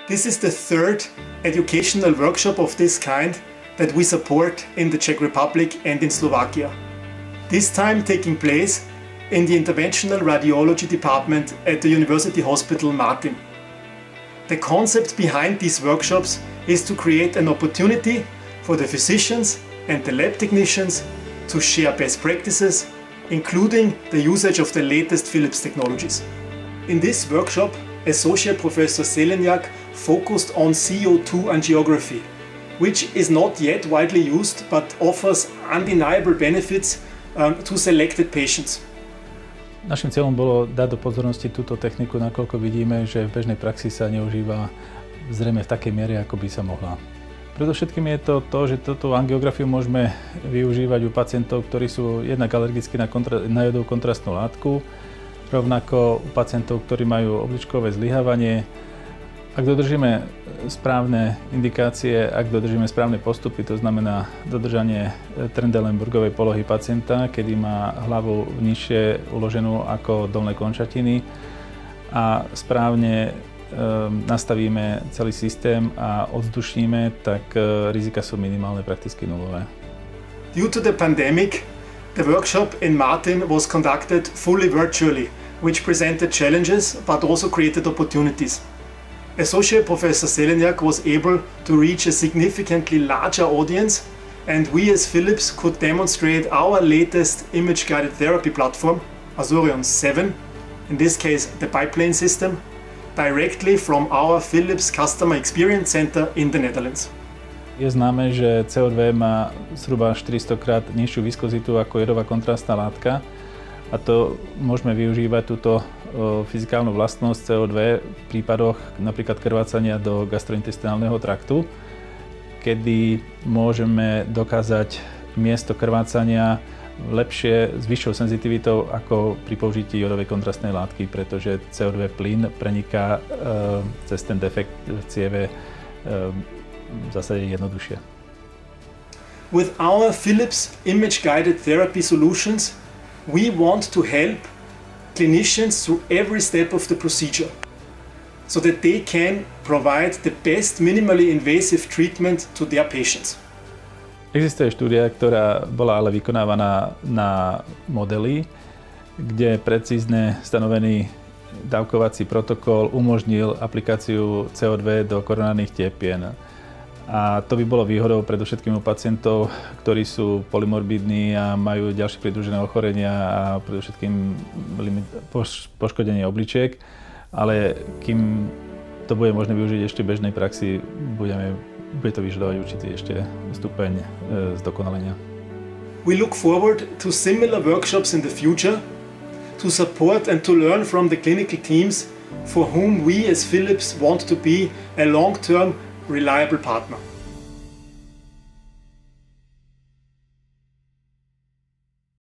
This is the third educational workshop of this kind that we support in the Czech Republic and in Slovakia. This time taking place in the Interventional Radiology Department at the University Hospital Martině. The concept behind these workshops is to create an opportunity for the physicians and the lab technicians to share best practices, including the usage of the latest Philips technologies. In this workshop, Associate Professor Zeleňáka focused on CO2 angiography, which is not yet widely used but offers undeniable benefits to selected patients. Našim cieľom bolo dať do pozornosti túto techniku, nakoľko vidíme, že v bežnej praxi sa neužíva zrejme v takej miere, ako by sa mohla. Predovšetkým je to to, že túto angiografiu môžeme využívať u pacientov, ktorí sú jednak alergickí na jodovú kontrastnú látku, rovnako u pacientov, ktorí majú obličkové zlyhávanie. Ak dodržíme správne indikácie, ak dodržíme správne postupy, to znamená dodržanie Trendelenburgovej polohy pacienta, kedy má hlavu nižšie uloženú ako dolné končatiny a správne nastavíme celý systém a odzdušníme, tak rizika sú minimálne, prakticky nulové. Due to the pandemic, the workshop in Martině was conducted fully virtually, which presented challenges but also created opportunities. Associate Professor Zeleňáka was able to reach a significantly larger audience, and we as Philips could demonstrate our latest image-guided therapy platform, Azurion 7, in this case the biplane system, directly from our Philips Customer Experience Center in the Netherlands. Je známe, že CO2 má zhruba 400-krát nižšiu viskozitu ako jodová kontrastná látka, a to môžeme využívať túto fyzikálnu vlastnosť CO2 v prípadoch napríklad krvácania do gastrointestinálneho traktu, kedy môžeme dokázať miesto krvácania lepšie s vyššou senzitivitou ako pri použití jodovej kontrastnej látky, pretože CO2 plyn preniká cez ten defekt v cieve v zásade jednoduchšie. With our Philips image-guided therapy solutions, we want to help clinicians through every step of the procedure so that they can provide the best minimally invasive treatment to their patients. Existuje štúdia, ktorá bola ale vykonávaná na modeli, kde precízne stanovený dávkovací protokol umožnil aplikáciu CO2 do koronárnych tepien. A to by bolo výhodou predovšetkým u pacientov, ktorí sú polymorbidní a majú ďalšie pridružené ochorenia a predovšetkým poškodenie obličiek. Ale kým to bude možné využiť ešte v bežnej praxi, bude to vyžadovať určitý ešte stupeň zdokonalenia. We look forward to similar workshops in the future to support and to learn from the clinical teams for whom we as Philips want to be a long-term reliable partner.